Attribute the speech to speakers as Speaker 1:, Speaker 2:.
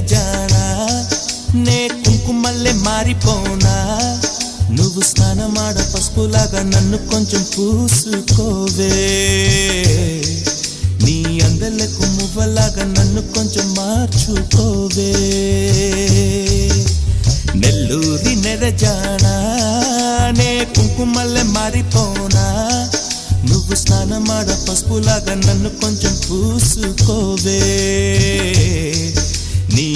Speaker 1: నెరజానా నే కుంకుమల్లే మారిపోనా నువ్వు స్నానమాడ పసుపులాగా నన్ను కొంచెం పూసుకోవే నీ అందలకు మువ్వలాగా నన్ను కొంచెం మార్చుకోవే నెల్లూరి నెరజానా నే కుంకుమల్లే మారిపోనా నువ్వు స్నానమాడ పసుపులాగా నన్ను కొంచెం పూసుకోవే నీ